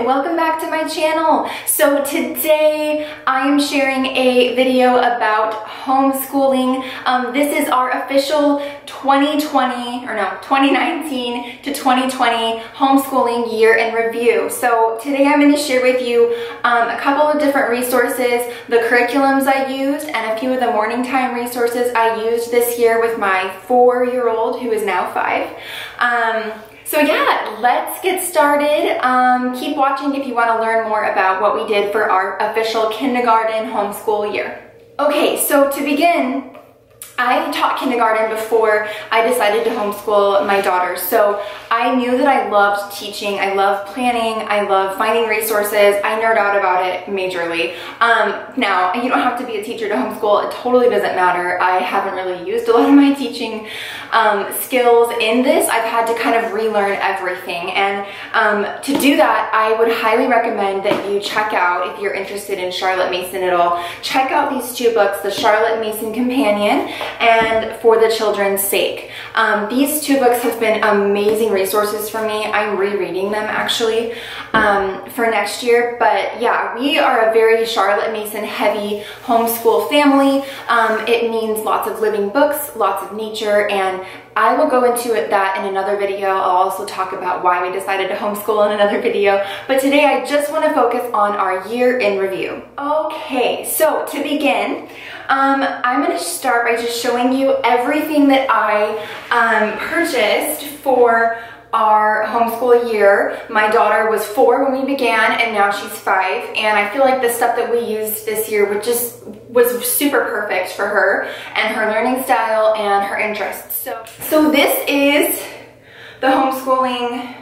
welcome back to my channel. So today I am sharing a video about homeschooling. This is our official 2019 to 2020 homeschooling year in review. So today I'm going to share with you a couple of different resources, the curriculums I used, and a few of the morning time resources I used this year with my 4-year-old who is now 5. So yeah, let's get started. Keep watching if you want to learn more about what we did for our official kindergarten homeschool year. Okay, so to begin, I taught kindergarten before I decided to homeschool my daughters. So I knew that I loved teaching, I love planning, I love finding resources. I nerd out about it majorly. Now, you don't have to be a teacher to homeschool. It totally doesn't matter. I haven't really used a lot of my teaching skills in this. I've had to kind of relearn everything. And to do that, I would highly recommend that you check out, if you're interested in Charlotte Mason at all, check out these 2 books, The Charlotte Mason Companion and For the Children's Sake. These 2 books have been amazing resources for me. I'm rereading them actually for next year. But yeah, we are a very Charlotte Mason heavy homeschool family. It means lots of living books, lots of nature, and I will go into that in another video. I'll also talk about why we decided to homeschool in another video. But today I just want to focus on our year in review. Okay, so to begin, I'm going to start by just showing you everything that I purchased for our homeschool year. My daughter was 4 when we began, and now she's 5, and I feel like the stuff that we used this year was super perfect for her and her learning style and her interests. So this is the homeschooling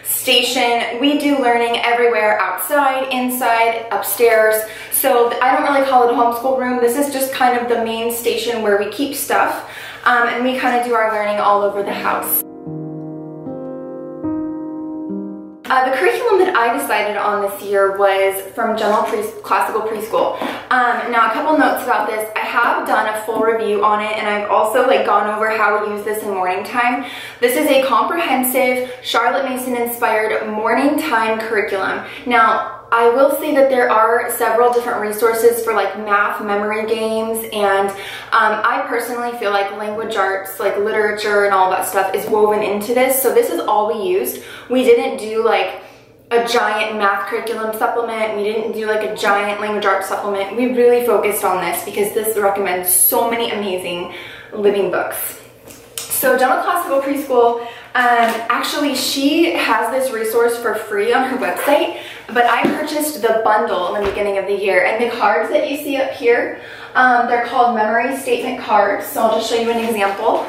station. We do learning everywhere, outside, inside, upstairs. So I don't really call it a homeschool room. This is just kind of the main station where we keep stuff, and we kind of do our learning all over the house. The curriculum that I decided on this year was from General Classical Preschool. Now, a couple notes about this. I have done a full review on it, and I've also gone over how we use this in morning time. This is a comprehensive Charlotte Mason inspired morning time curriculum. Now, I will say that there are several different resources for math memory games, and I personally feel like language arts, literature and all that stuff is woven into this. So this is all we used. We didn't do a giant math curriculum supplement. We didn't do a giant language arts supplement. We really focused on this because this recommends so many amazing living books. So General Classical Preschool, actually she has this resource for free on her website, but I purchased the bundle in the beginning of the year, and the cards that you see up here, they're called memory statement cards. So I'll just show you an example.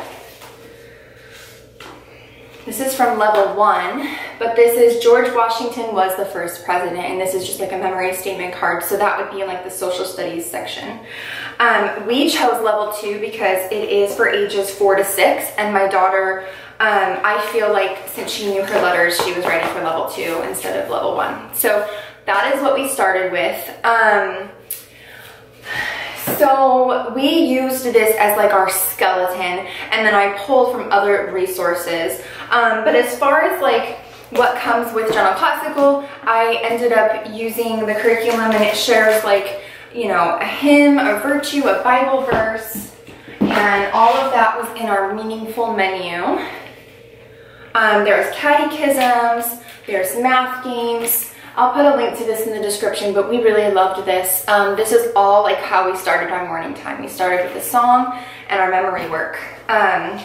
This is from level 1, but this is George Washington was the first president, and this is just a memory statement card, so that would be in the social studies section. We chose level 2 because it is for ages 4 to 6, and my daughter, I feel like since she knew her letters, she was ready for level 2 instead of level 1. So that is what we started with. So we used this as our skeleton, and then I pulled from other resources. But as far as what comes with General Classical, I ended up using the curriculum, and it shares a hymn, a virtue, a Bible verse, and all of that was in our meaningful menu. There's catechisms, there's math games. I'll put a link to this in the description, but we really loved this. This is all how we started our morning time. We started with a song and our memory work. And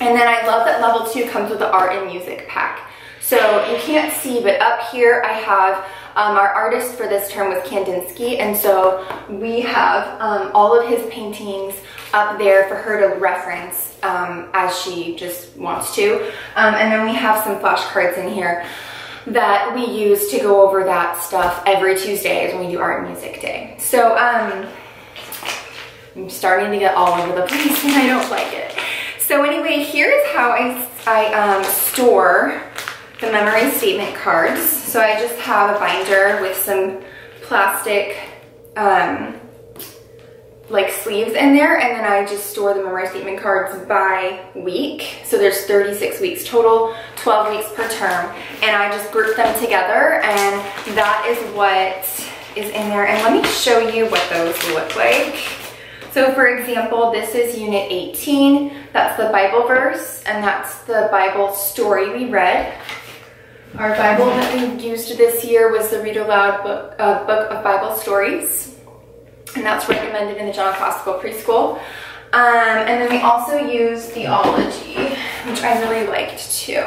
then I love that level 2 comes with the art and music pack. So you can't see, but up here I have our artist for this term was Kandinsky, and so we have all of his paintings up there for her to reference as she just wants to. And then we have some flashcards in here that we use to go over that stuff every Tuesday when we do art and music day. So I'm starting to get all over the place and I don't like it. So anyway, here's how I store the memory statement cards. So I just have a binder with some plastic like sleeves in there, and then I just store the memory statement cards by week. So there's 36 weeks total, 12 weeks per term, and I just group them together, and that is what is in there. And let me show you what those look like. So for example, this is unit 18. That's the Bible verse, and that's the Bible story we read. Our Bible that we used this year was the Read Aloud book of Bible stories. And that's recommended in the General Classical Preschool. And then we also use Theology, which I really liked too.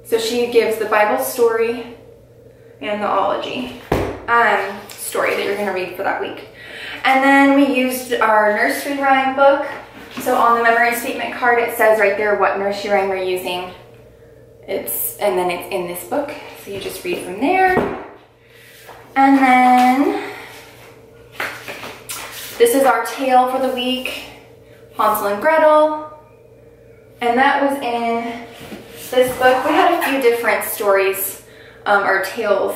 So she gives the Bible story and the Theology story that you're going to read for that week. And then we used our nursery rhyme book. So on the memory statement card, it says right there what nursery rhyme we're using. And then it's in this book. So you just read from there. And then this is our tale for the week, Hansel and Gretel, and that was in this book. We had a few different stories or tales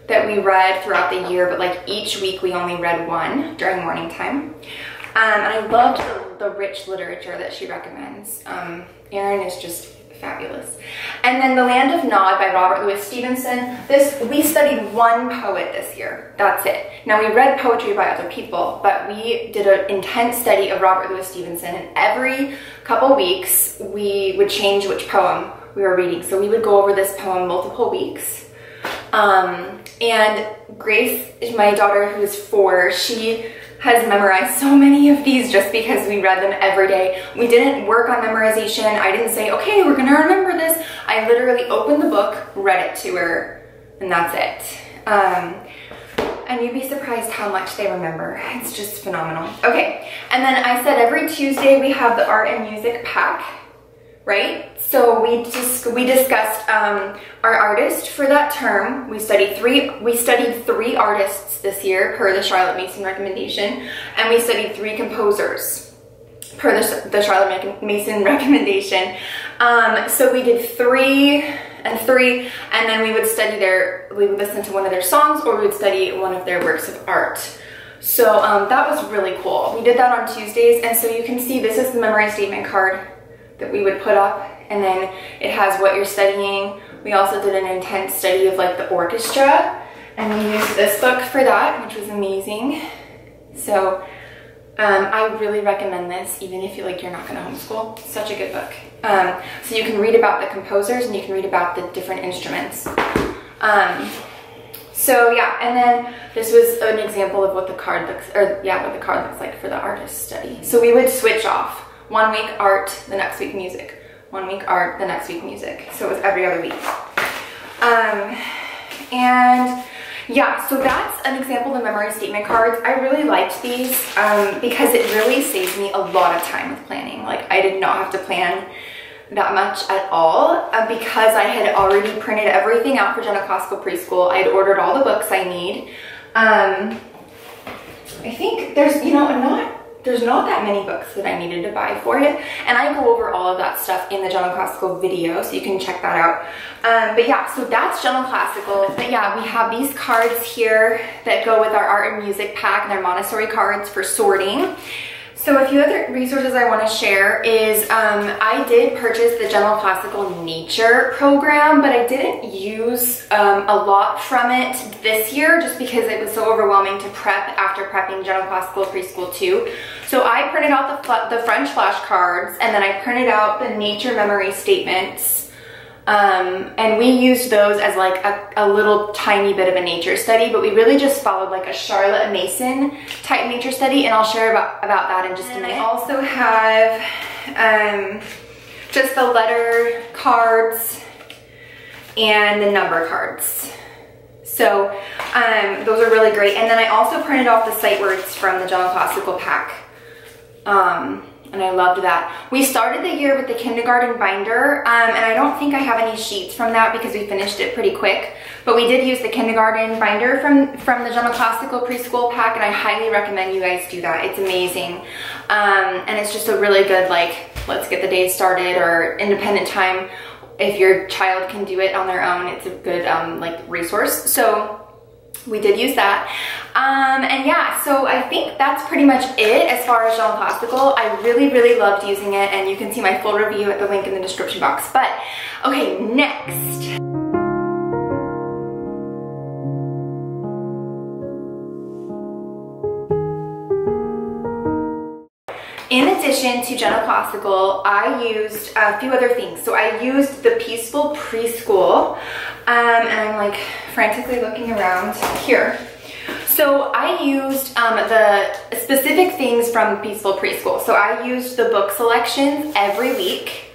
that we read throughout the year, but like each week we only read one during morning time. And I loved the rich literature that she recommends. Erin is just fabulous. And then The Land of Nod by Robert Louis Stevenson. We studied one poet this year. That's it. Now we read poetry by other people, but we did an intense study of Robert Louis Stevenson, and every couple weeks we would change which poem we were reading. So we would go over this poem multiple weeks. And Grace, my daughter who is 4, she has memorized so many of these just because we read them every day. We didn't work on memorization. I didn't say, okay, we're gonna remember this. I literally opened the book, read it to her, and that's it. And you'd be surprised how much they remember. It's just phenomenal. Okay, and then I said every Tuesday we have the art and music pack, right? So we discussed our artist for that term. We studied three artists this year per the Charlotte Mason recommendation, and we studied 3 composers per the Charlotte Mason recommendation. So we did 3 and 3, and then we would listen to one of their songs, or we would study one of their works of art. So that was really cool. We did that on Tuesdays, and so you can see this is the memory statement card that we would put up, and then it has what you're studying. We also did an intense study of like the orchestra, and we used this book for that, which was amazing. So I really recommend this, even if you're not going to homeschool. Such a good book. So you can read about the composers, and you can read about the different instruments. So yeah, and then this was an example of what the card looks, what the card looks like for the artist study. So we would switch off. 1 week art, the next week music. 1 week art, the next week music. So it was every other week. And yeah, so that's an example of the memory statement cards. I really liked these because it really saved me a lot of time with planning. Like, I did not have to plan that much at all because I had already printed everything out for General Classical Preschool. I had ordered all the books I need. I think there's not that many books that I needed to buy for it, and I go over all of that stuff in the General Classical video, so you can check that out. But yeah, so that's General Classical. But yeah, we have these cards here that go with our art and music pack, and they're Montessori cards for sorting. So a few other resources I want to share is I did purchase the General Classical Nature program, but I didn't use a lot from it this year just because it was so overwhelming to prep after prepping General Classical Preschool 2. So I printed out the French flashcards, and then I printed out the nature memory statements. And we used those as like a little tiny bit of a nature study, but we really just followed like a Charlotte Mason type nature study, and I'll share about that in just a minute. I also have just the letter cards and the number cards. So those are really great. And then I also printed off the sight words from the General Classical pack. And I loved that. We started the year with the kindergarten binder, and I don't think I have any sheets from that because we finished it pretty quick, but we did use the kindergarten binder from the General Classical Preschool pack, and I highly recommend you guys do that. It's amazing. And it's just a really good, like, let's get the day started or independent time. If your child can do it on their own, it's a good like resource. So we did use that. And yeah, so I think that's pretty much it as far as General Classical. I really, really loved using it, and you can see my full review at the link in the description box. But okay, next. In addition to General Classical, I used a few other things. So I used the Peaceful Preschool, and I'm like frantically looking around here. So I used the specific things from Peaceful Preschool. So I used the book selections every week,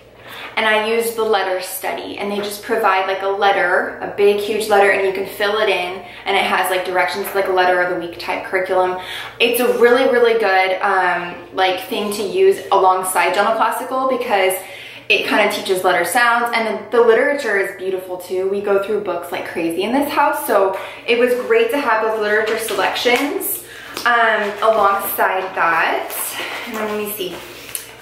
and I used the letter study, and they just provide like a letter, a big huge letter, and you can fill it in, and it has like directions, like a letter of the week type curriculum. It's a really, really good like thing to use alongside General Classical because it kind of teaches letter sounds, and the literature is beautiful too. We go through books like crazy in this house, so it was great to have those literature selections alongside that. And then let me see.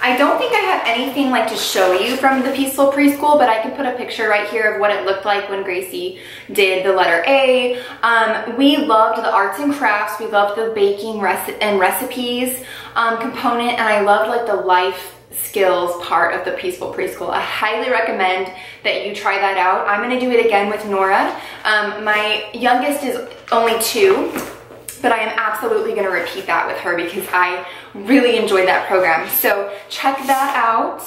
I don't think I have anything like to show you from the Peaceful Preschool, but I can put a picture right here of what it looked like when Gracie did the letter A. We loved the arts and crafts. We loved the baking and recipes component, and I loved like the life skills part of the Peaceful Preschool. I highly recommend that you try that out. I'm gonna do it again with Nora. My youngest is only 2, but I am absolutely gonna repeat that with her because I really enjoyed that program. So check that out.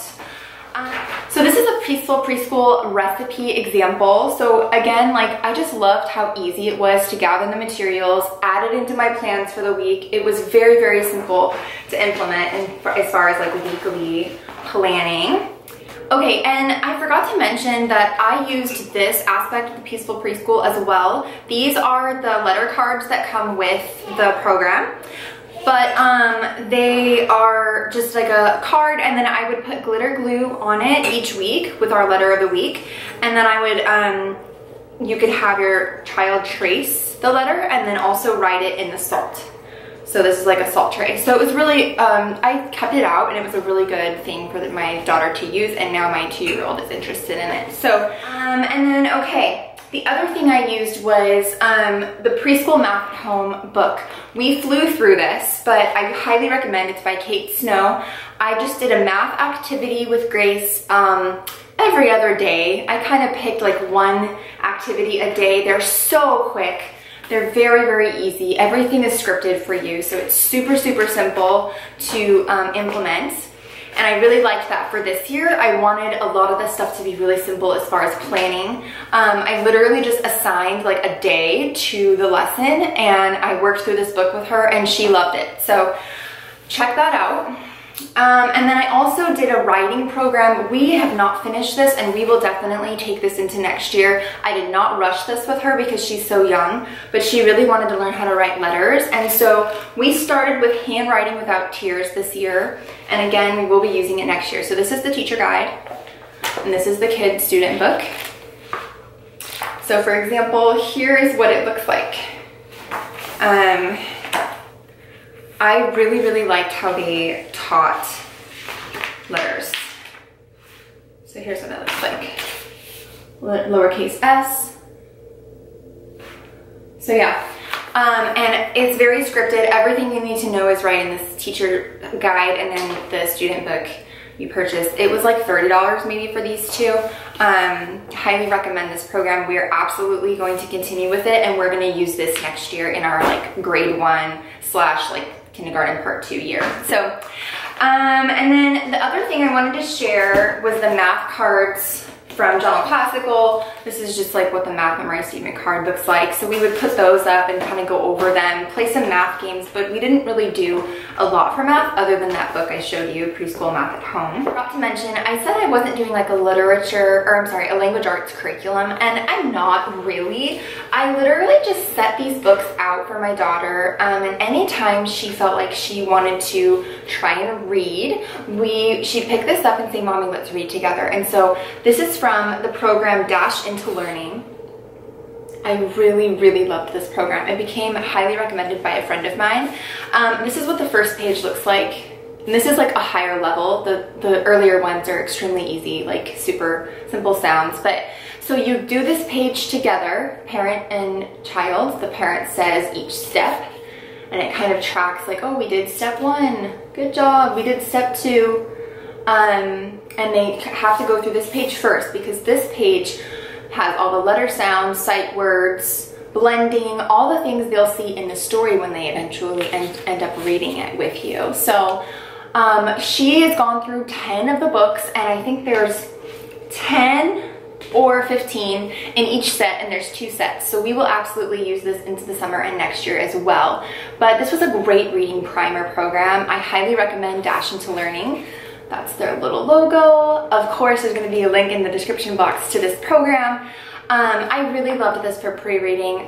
So this is a Peaceful Preschool recipe example. So again, like I just loved how easy it was to gather the materials, add it into my plans for the week. It was very, very simple to implement and as far as like weekly planning. Okay, and I forgot to mention that I used this aspect of the Peaceful Preschool as well. These are the letter cards that come with the program. But they are just like a card, and then I would put glitter glue on it each week with our letter of the week. And then I would, you could have your child trace the letter and then also write it in the salt. So this is like a salt tray. So it was really, I kept it out, and it was a really good thing for my daughter to use, and now my 2-year-old is interested in it. So, and then, okay. The other thing I used was the Preschool Math at Home book. We flew through this, but I highly recommend it. It's by Kate Snow. I just did a math activity with Grace every other day. I kind of picked like one activity a day. They're so quick. They're very, very easy. Everything is scripted for you, so it's super, super simple to implement. And I really liked that for this year. I wanted a lot of this stuff to be really simple as far as planning. I literally just assigned like a day to the lesson, and I worked through this book with her, and she loved it. So check that out. And then I also did a writing program. We have not finished this, and we will definitely take this into next year. I did not rush this with her because she's so young, but she really wanted to learn how to write letters. And so we started with Handwriting Without Tears this year. And again, we will be using it next year. So this is the teacher guide, and this is the kid student book. So for example, here is what it looks like. I really, really liked how they taught letters. So here's what it looks like. Lowercase s. So yeah, and it's very scripted. Everything you need to know is right in this teacher guide, and then the student book you purchased. It was like $30 maybe for these two. Highly recommend this program. We are absolutely going to continue with it, and we're going to use this next year in our like grade 1 / like kindergarten part 2 year. So, and then the other thing I wanted to share was the math cards from General Classical. This is just like what the math memory statement card looks like. So we would put those up and kind of go over them, play some math games, but we didn't really do a lot for math other than that book I showed you, Preschool Math at Home. Forgot to mention, I said I wasn't doing like a a language arts curriculum, and I'm not really. I literally just set these books out for my daughter, and anytime she felt like she wanted to try and read, she'd pick this up and say, "Mommy, let's read together." And so this is from the program Dash into Learning. I really, really loved this program. It became highly recommended by a friend of mine. This is what the first page looks like. And this is like a higher level. The earlier ones are extremely easy, like super simple sounds. But so you do this page together, parent and child. The parent says each step, and it kind of tracks like, oh, we did step 1, good job. We did step 2. And they have to go through this page first, because this page has all the letter sounds, sight words, blending, all the things they'll see in the story when they eventually end up reading it with you. So she has gone through 10 of the books, and I think there's 10 or 15 in each set, and there's 2 sets. So we will absolutely use this into the summer and next year as well. But this was a great reading primer program. I highly recommend Dash Into Learning. That's their little logo. Of course, there's going to be a link in the description box to this program. I really loved this for pre-reading.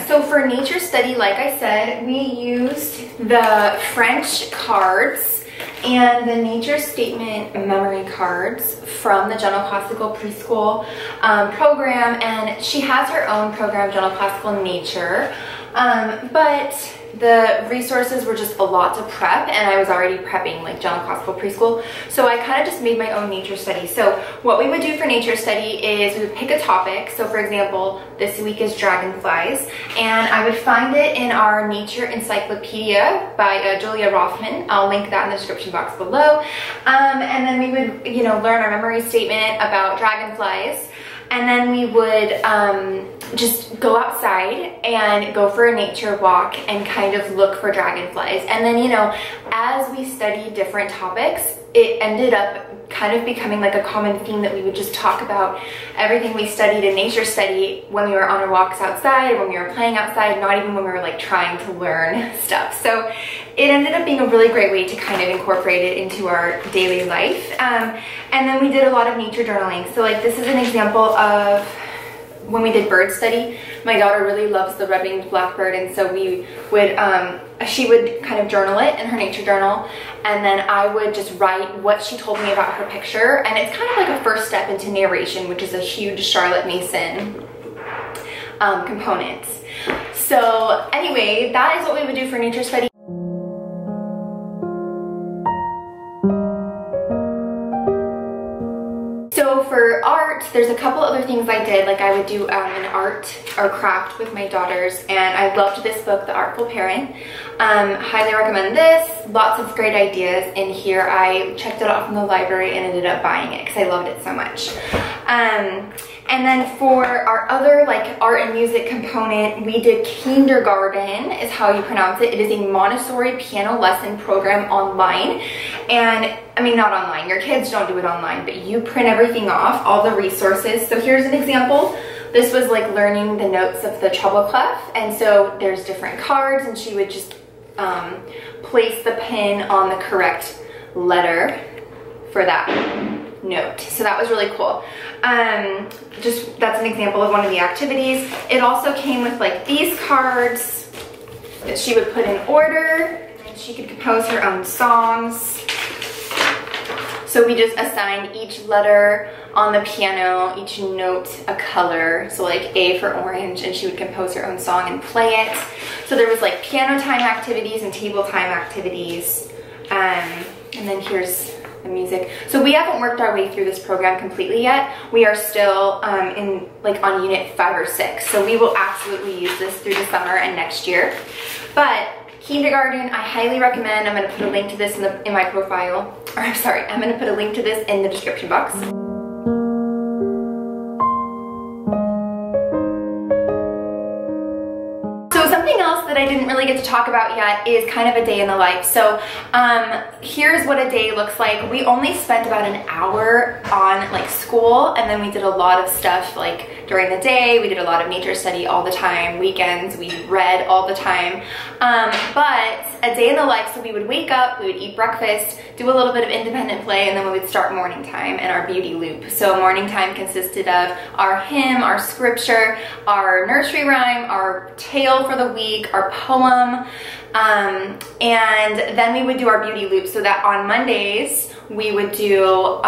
So for nature study, like I said, we used the French cards and the nature statement memory cards from the General Classical Preschool program, and she has her own program, General Classical Nature, but the resources were just a lot to prep, and I was already prepping like General Classical Preschool, so I kind of just made my own nature study. So what we would do for nature study is we would pick a topic. So for example, this week is dragonflies, and I would find it in our Nature Encyclopedia by Julia Rothman. I'll link that in the description box below. And then we would, you know, learn our memory statement about dragonflies. And then we would just go outside and go for a nature walk and kind of look for dragonflies. And then, you know, as we studied different topics, it ended up kind of becoming like a common theme that we would just talk about everything we studied in nature study when we were on our walks outside, when we were playing outside, not even when we were like trying to learn stuff. So it ended up being a really great way to kind of incorporate it into our daily life. And then we did a lot of nature journaling. So like this is an example of when we did bird study. My daughter really loves the red-winged blackbird, and so we would, she would kind of journal it in her nature journal, and then I would just write what she told me about her picture, and it's kind of like a first step into narration, which is a huge Charlotte Mason component. So anyway, that is what we would do for nature study. So for art, there's a couple other things I did. Like I would do an art or craft with my daughters, and I loved this book, The Artful Parent. Highly recommend this. Lots of great ideas in here. I checked it out from the library and ended up buying it because I loved it so much. And then for our other like art and music component, we did Kindergarten, is how you pronounce it. It is a Montessori piano lesson program online. And I mean, not online, your kids don't do it online, but you print everything off, all the resources. So here's an example. This was like learning the notes of the treble clef. And so there's different cards, and she would just place the pin on the correct letter for that note. So that was really cool. Just that's an example of one of the activities. It also came with like these cards that she would put in order, and she could compose her own songs. So we just assigned each letter on the piano, each note a color. So like A for orange, and she would compose her own song and play it. So there was like piano time activities and table time activities. And then here's the music. So we haven't worked our way through this program completely yet. We are still in like on unit 5 or 6. So we will absolutely use this through the summer and next year. But Kindergarten, I highly recommend. I'm going to put a link to this in my profile. Or I'm sorry, I'm going to put a link to this in the description box. That I didn't really get to talk about yet is kind of a day in the life. So here's what a day looks like. We only spent about an hour on like school, and then we did a lot of stuff like during the day. We did a lot of nature study all the time. Weekends, we read all the time. But a day in the life, so we would wake up, we would eat breakfast, do a little bit of independent play, and then we would start morning time and our beauty loop. So morning time consisted of our hymn, our scripture, our nursery rhyme, our tale for the week, our poem, and then we would do our beauty loop, so that on Mondays we would do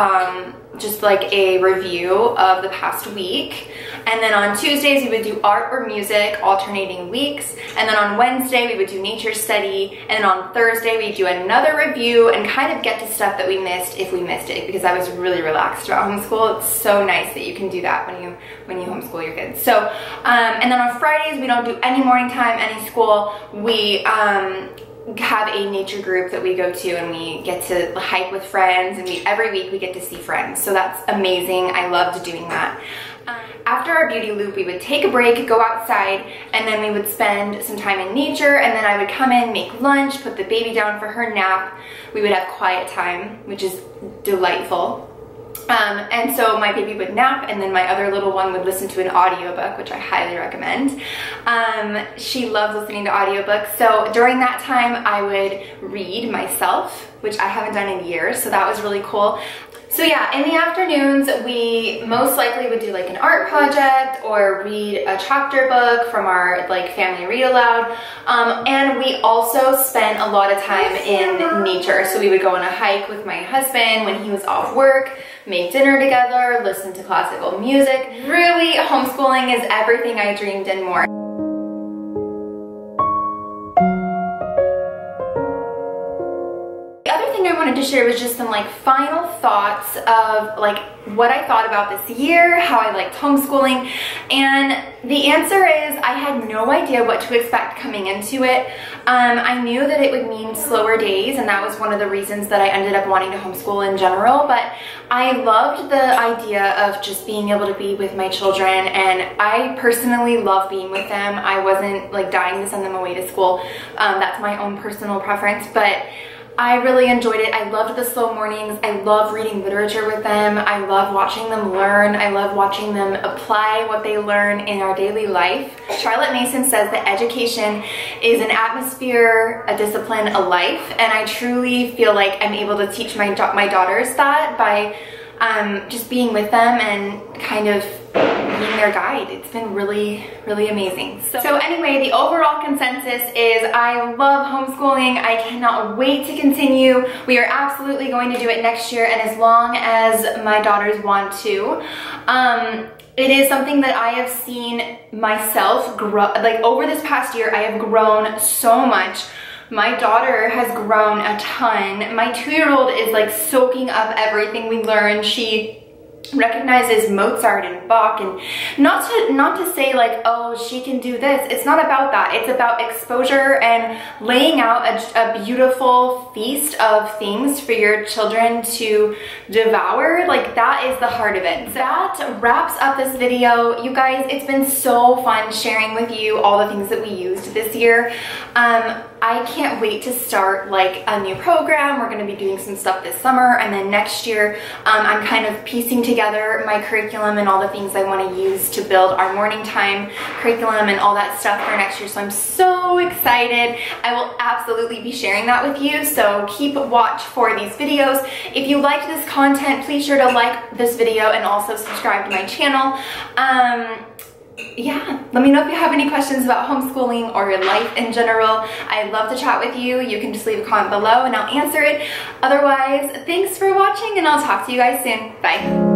just like a review of the past week. And then on Tuesdays, we would do art or music, alternating weeks. And then on Wednesday, we would do nature study. And then on Thursday, we'd do another review and kind of get to stuff that we missed if we missed it, because I was really relaxed about homeschool. It's so nice that you can do that when you homeschool your kids. So, and then on Fridays, we don't do any morning time, any school. We have a nature group that we go to, and we get to hike with friends, and every week we get to see friends. So that's amazing. I loved doing that. After our beauty loop, we would take a break, go outside, and then we would spend some time in nature, and then I would come in, make lunch, put the baby down for her nap. We would have quiet time, which is delightful. And so my baby would nap, and then my other little one would listen to an audiobook, which I highly recommend. She loves listening to audiobooks. So during that time, I would read myself, which I haven't done in years, so that was really cool. So yeah, in the afternoons, we most likely would do like an art project or read a chapter book from our like family read aloud. And we also spent a lot of time in nature. So we would go on a hike with my husband when he was off work, make dinner together, listen to classical music. Really, homeschooling is everything I dreamed and more. I wanted to share was just some like final thoughts of like what I thought about this year, how I liked homeschooling, and the answer is I had no idea what to expect coming into it. I knew that it would mean slower days, and that was one of the reasons that I ended up wanting to homeschool in general, but I loved the idea of just being able to be with my children, and I personally love being with them. I wasn't like dying to send them away to school. That's my own personal preference, but I really enjoyed it. I loved the slow mornings. I love reading literature with them. I love watching them learn. I love watching them apply what they learn in our daily life. Charlotte Mason says that education is an atmosphere, a discipline, a life, and I truly feel like I'm able to teach my daughters that by just being with them and kind of being their guide. It's been really, really amazing. So anyway, the overall consensus is I love homeschooling. I cannot wait to continue. We are absolutely going to do it next year, and as long as my daughters want to. It is something that I have seen myself grow. Like over this past year, I have grown so much. My daughter has grown a ton. My 2-year-old is like soaking up everything we learn. She recognizes Mozart and Bach, and not to say like, oh, she can do this. It's not about that. It's about exposure and laying out a beautiful feast of things for your children to devour. Like that is the heart of it. That wraps up this video. You guys, it's been so fun sharing with you all the things that we used this year. I can't wait to start like a new program. We're going to be doing some stuff this summer, and then next year I'm kind of piecing together my curriculum and all the things I want to use to build our morning time curriculum and all that stuff for next year. So I'm so excited. I will absolutely be sharing that with you, so keep watch for these videos. If you liked this content, please sure to like this video and also subscribe to my channel. Yeah, let me know if you have any questions about homeschooling or your life in general. I'd love to chat with you. You can just leave a comment below and I'll answer it. Otherwise, thanks for watching, and I'll talk to you guys soon. Bye.